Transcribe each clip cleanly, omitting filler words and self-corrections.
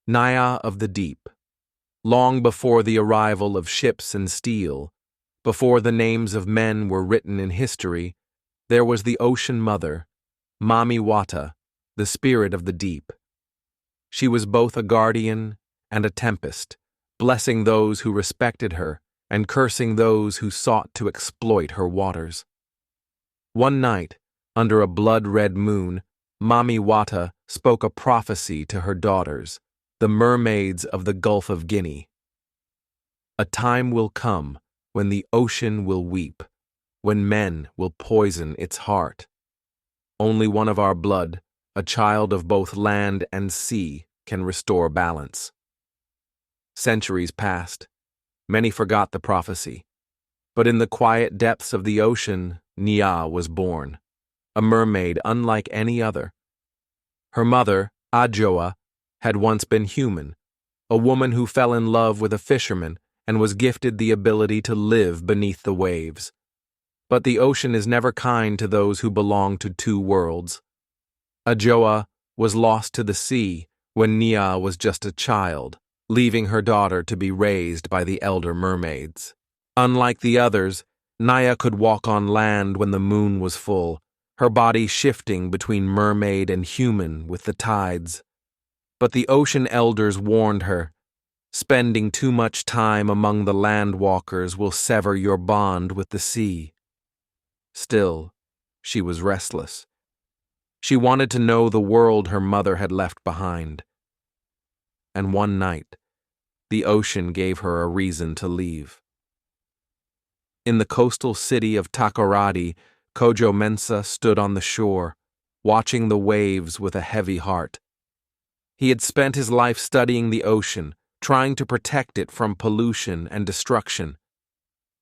Neyah of the deep. Long before the arrival of ships and steel, before the names of men were written in history, there was the ocean mother, Mami Wata, the spirit of the deep. She was both a guardian and a tempest, blessing those who respected her and cursing those who sought to exploit her waters. One night, under a blood-red moon, Mami Wata spoke a prophecy to her daughters, the mermaids of the Gulf of Guinea. A time will come when the ocean will weep, when men will poison its heart. Only one of our blood, a child of both land and sea, can restore balance. Centuries passed. Many forgot the prophecy. But in the quiet depths of the ocean, Neyah was born, a mermaid unlike any other. Her mother, Adjoa, had once been human, a woman who fell in love with a fisherman and was gifted the ability to live beneath the waves. But the ocean is never kind to those who belong to two worlds. Adjoa was lost to the sea when Neyah was just a child, leaving her daughter to be raised by the elder mermaids. Unlike the others, Neyah could walk on land when the moon was full, her body shifting between mermaid and human with the tides. But the ocean elders warned her, spending too much time among the landwalkers will sever your bond with the sea. Still, she was restless. She wanted to know the world her mother had left behind. And one night, the ocean gave her a reason to leave. In the coastal city of Takoradi, Kojo Mensah stood on the shore, watching the waves with a heavy heart. He had spent his life studying the ocean, trying to protect it from pollution and destruction.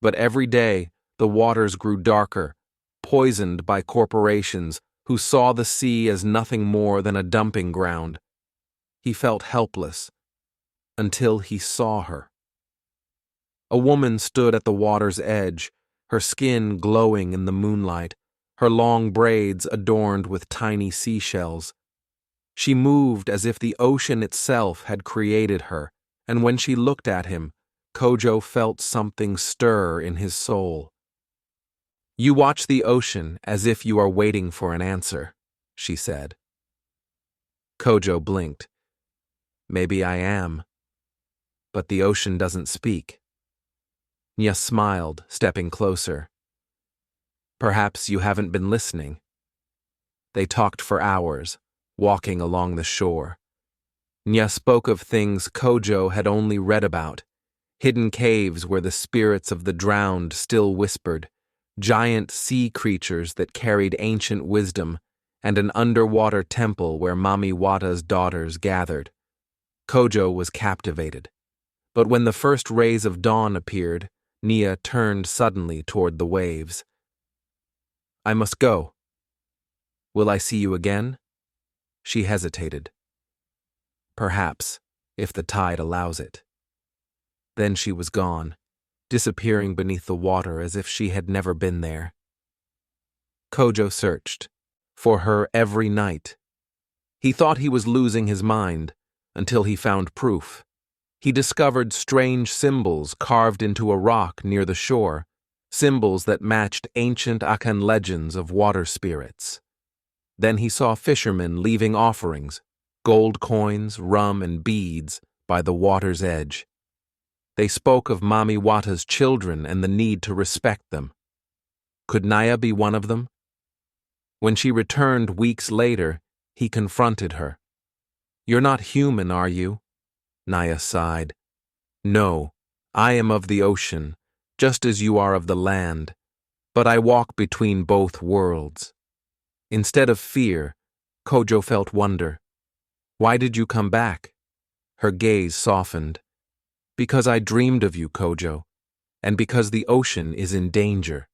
But every day, the waters grew darker, poisoned by corporations who saw the sea as nothing more than a dumping ground. He felt helpless, until he saw her. A woman stood at the water's edge, her skin glowing in the moonlight, her long braids adorned with tiny seashells. She moved as if the ocean itself had created her, and when she looked at him, Kojo felt something stir in his soul. "You watch the ocean as if you are waiting for an answer," she said. Kojo blinked. "Maybe I am. But the ocean doesn't speak." Neyah smiled, stepping closer. "Perhaps you haven't been listening." They talked for hours, walking along the shore. Neyah spoke of things Kojo had only read about, hidden caves where the spirits of the drowned still whispered, giant sea creatures that carried ancient wisdom, and an underwater temple where Mami Wata's daughters gathered. Kojo was captivated. But when the first rays of dawn appeared, Neyah turned suddenly toward the waves. "I must go. Will I see you again?" She hesitated. "Perhaps, if the tide allows it." Then she was gone, disappearing beneath the water as if she had never been there. Kojo searched for her every night. He thought he was losing his mind until he found proof. He discovered strange symbols carved into a rock near the shore, symbols that matched ancient Akan legends of water spirits. Then he saw fishermen leaving offerings, gold coins, rum, and beads, by the water's edge. They spoke of Mami Wata's children and the need to respect them. Could Neyah be one of them? When she returned weeks later, he confronted her. "You're not human, are you?" Neyah sighed. "No, I am of the ocean, just as you are of the land, but I walk between both worlds." Instead of fear, Kojo felt wonder. "Why did you come back?" Her gaze softened. "Because I dreamed of you, Kojo, and because the ocean is in danger."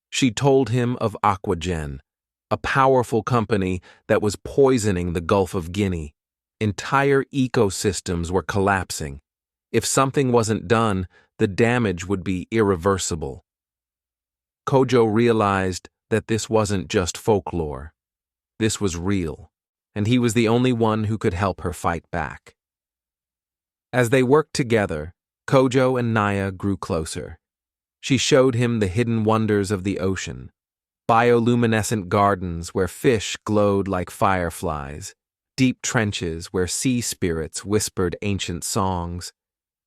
She told him of Aquagen, a powerful company that was poisoning the Gulf of Guinea. Entire ecosystems were collapsing. If something wasn't done, the damage would be irreversible. Kojo realized that this wasn't just folklore. This was real, and he was the only one who could help her fight back. As they worked together, Kojo and Neyah grew closer. She showed him the hidden wonders of the ocean, bioluminescent gardens where fish glowed like fireflies, deep trenches where sea spirits whispered ancient songs,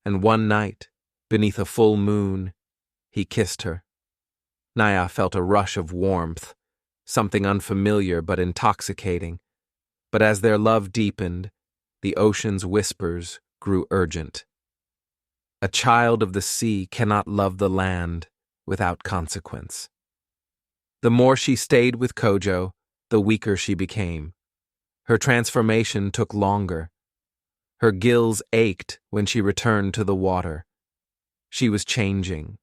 and one night, beneath a full moon, he kissed her. Neyah felt a rush of warmth, something unfamiliar but intoxicating. But as their love deepened, the ocean's whispers grew urgent. A child of the sea cannot love the land without consequence. The more she stayed with Kojo, the weaker she became. Her transformation took longer. Her gills ached when she returned to the water. She was changing,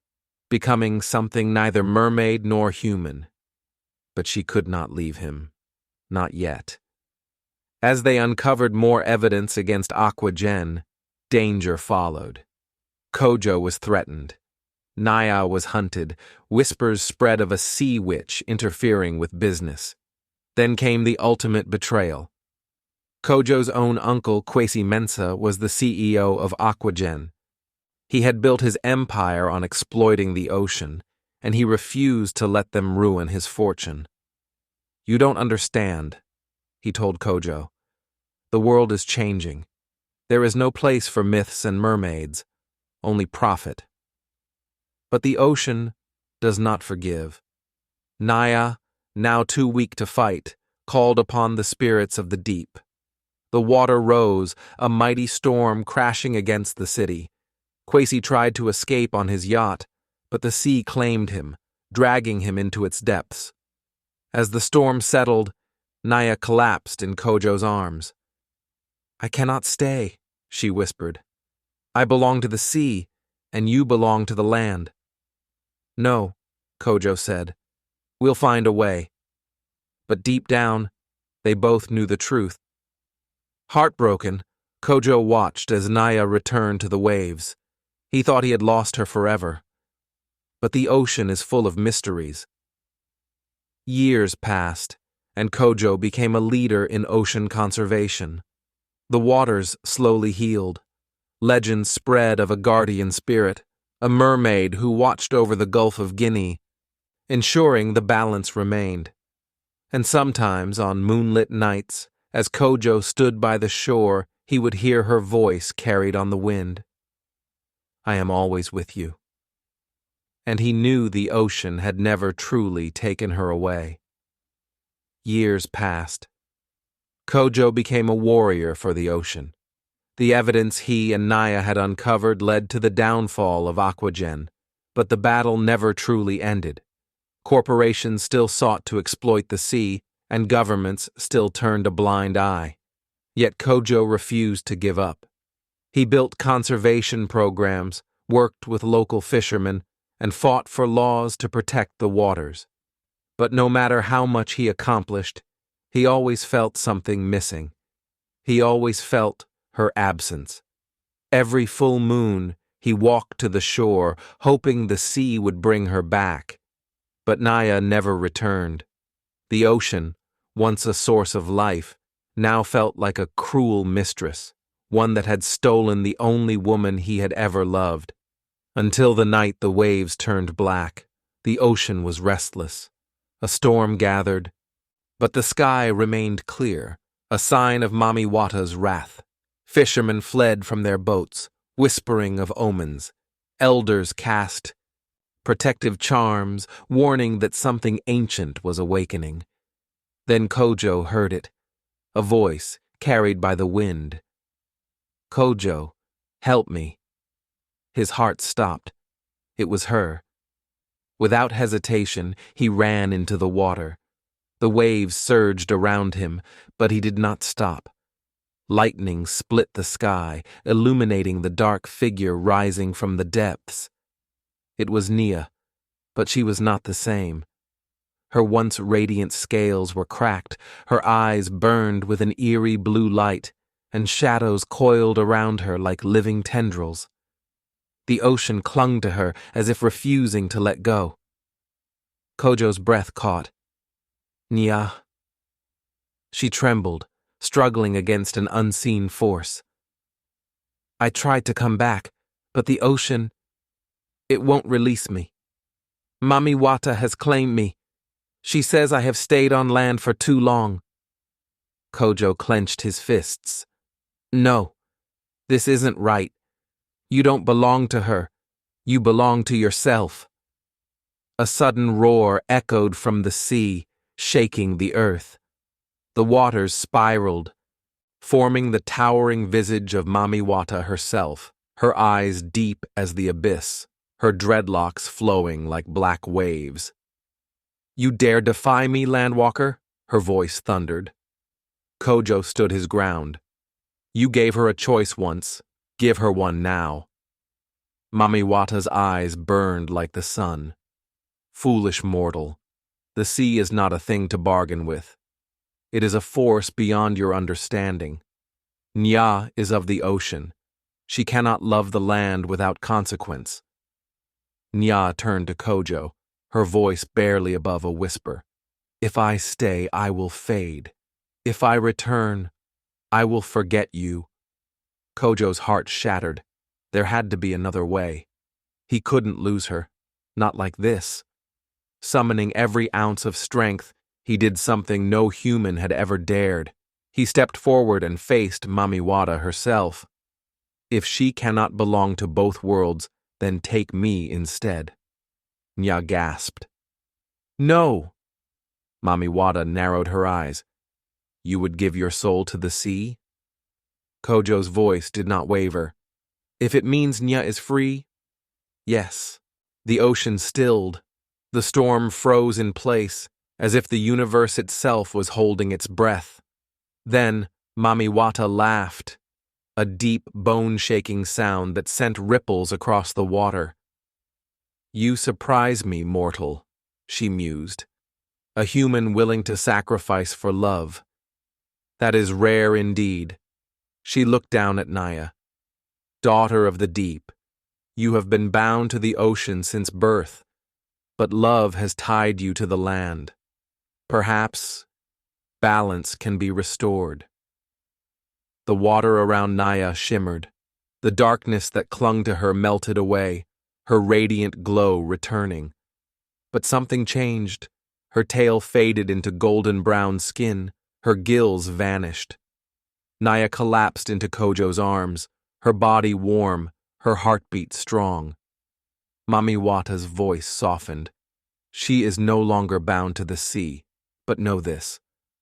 becoming something neither mermaid nor human. But she could not leave him. Not yet. As they uncovered more evidence against Aqua Gen, danger followed. Kojo was threatened. Neyah was hunted. Whispers spread of a sea witch interfering with business. Then came the ultimate betrayal. Kojo's own uncle, Kwesi Mensah, was the CEO of Aqua Gen. He had built his empire on exploiting the ocean, and he refused to let them ruin his fortune. "You don't understand," he told Kojo. "The world is changing. There is no place for myths and mermaids, only profit." But the ocean does not forgive. Neyah, now too weak to fight, called upon the spirits of the deep. The water rose, a mighty storm crashing against the city. Kwesi tried to escape on his yacht, but the sea claimed him, dragging him into its depths. As the storm settled, Neyah collapsed in Kojo's arms. "I cannot stay," she whispered. "I belong to the sea, and you belong to the land." "No," Kojo said. "We'll find a way." But deep down, they both knew the truth. Heartbroken, Kojo watched as Neyah returned to the waves. He thought he had lost her forever. But the ocean is full of mysteries. Years passed, and Kojo became a leader in ocean conservation. The waters slowly healed. Legends spread of a guardian spirit, a mermaid who watched over the Gulf of Guinea, ensuring the balance remained. And sometimes, on moonlit nights, as Kojo stood by the shore, he would hear her voice carried on the wind. "I am always with you." And he knew the ocean had never truly taken her away. Years passed. Kojo became a warrior for the ocean. The evidence he and Neyah had uncovered led to the downfall of Aqua Gen, but the battle never truly ended. Corporations still sought to exploit the sea, and governments still turned a blind eye. Yet Kojo refused to give up. He built conservation programs, worked with local fishermen, and fought for laws to protect the waters. But no matter how much he accomplished, he always felt something missing. He always felt her absence. Every full moon, he walked to the shore, hoping the sea would bring her back. But Neyah never returned. The ocean, once a source of life, now felt like a cruel mistress, one that had stolen the only woman he had ever loved. Until the night the waves turned black, the ocean was restless. A storm gathered, but the sky remained clear, a sign of Mami Wata's wrath. Fishermen fled from their boats, whispering of omens. Elders cast protective charms, warning that something ancient was awakening. Then Kojo heard it, a voice carried by the wind. "Kojo, help me." His heart stopped. It was her. Without hesitation, he ran into the water. The waves surged around him, but he did not stop. Lightning split the sky, illuminating the dark figure rising from the depths. It was Neyah, but she was not the same. Her once radiant scales were cracked, her eyes burned with an eerie blue light, and shadows coiled around her like living tendrils. The ocean clung to her as if refusing to let go. Kojo's breath caught. "Neyah." She trembled, struggling against an unseen force. I tried to come back, but the ocean, it won't release me. Mami Wata has claimed me. She says I have stayed on land for too long. Kojo clenched his fists. No, this isn't right. You don't belong to her. You belong to yourself. A sudden roar echoed from the sea, shaking the earth. The waters spiraled, forming the towering visage of Mami Wata herself, her eyes deep as the abyss, her dreadlocks flowing like black waves. You dare defy me, Landwalker? Her voice thundered. Kojo stood his ground. You gave her a choice once. Give her one now. Mami Wata's eyes burned like the sun. Foolish mortal, the sea is not a thing to bargain with. It is a force beyond your understanding. Neyah is of the ocean. She cannot love the land without consequence. Neyah turned to Kojo, her voice barely above a whisper. If I stay, I will fade. If I return, I will forget you. Kojo's heart shattered. There had to be another way. He couldn't lose her. Not like this. Summoning every ounce of strength, he did something no human had ever dared. He stepped forward and faced Mami Wata herself. If she cannot belong to both worlds, then take me instead. Neyah gasped. No! Mami Wata narrowed her eyes. You would give your soul to the sea? Kojo's voice did not waver. If it means Neyah is free, yes. The ocean stilled. The storm froze in place, as if the universe itself was holding its breath. Then Mami Wata laughed, a deep, bone-shaking sound that sent ripples across the water. You surprise me, mortal, she mused. A human willing to sacrifice for love. That is rare indeed. She looked down at Neyah. Daughter of the deep, you have been bound to the ocean since birth, but love has tied you to the land. Perhaps balance can be restored. The water around Neyah shimmered. The darkness that clung to her melted away, her radiant glow returning. But something changed. Her tail faded into golden-brown skin, her gills vanished. Neyah collapsed into Kojo's arms, her body warm, her heartbeat strong. Mami Wata's voice softened. She is no longer bound to the sea, but know this.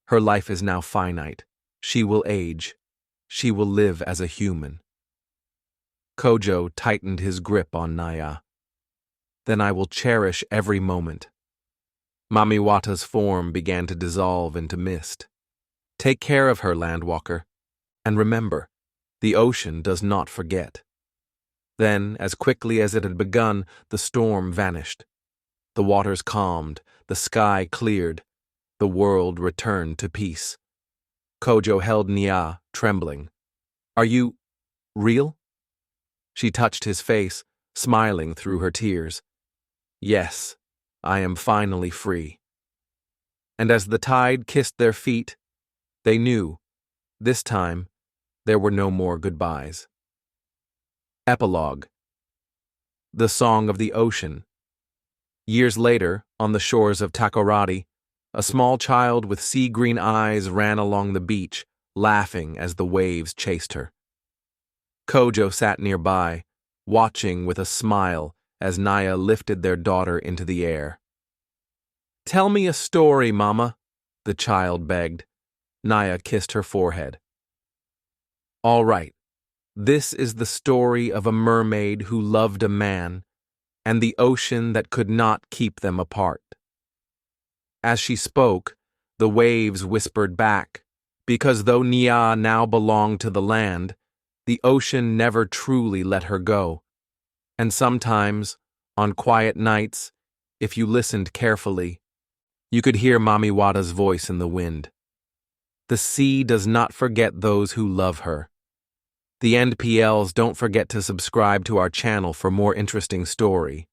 Her life is now finite. She will age. She will live as a human. Kojo tightened his grip on Neyah. Then I will cherish every moment. Mami Wata's form began to dissolve into mist. Take care of her, Landwalker. And remember, the ocean does not forget. Then, as quickly as it had begun, the storm vanished. The waters calmed, the sky cleared, the world returned to peace. Kojo held Neyah, trembling. Are you real? She touched his face, smiling through her tears. Yes, I am finally free. And as the tide kissed their feet, they knew, this time, there were no more goodbyes. Epilogue. The Song of the Ocean. Years later, on the shores of Takoradi, a small child with sea-green eyes ran along the beach, laughing as the waves chased her. Kojo sat nearby, watching with a smile as Neyah lifted their daughter into the air. Tell me a story, Mama, the child begged. Neyah kissed her forehead. All right, this is the story of a mermaid who loved a man, and the ocean that could not keep them apart. As she spoke, the waves whispered back, because though Neyah now belonged to the land, the ocean never truly let her go. And sometimes, on quiet nights, if you listened carefully, you could hear Mami Wata's voice in the wind. The sea does not forget those who love her. The NPLs don't forget to subscribe to our channel for more interesting story.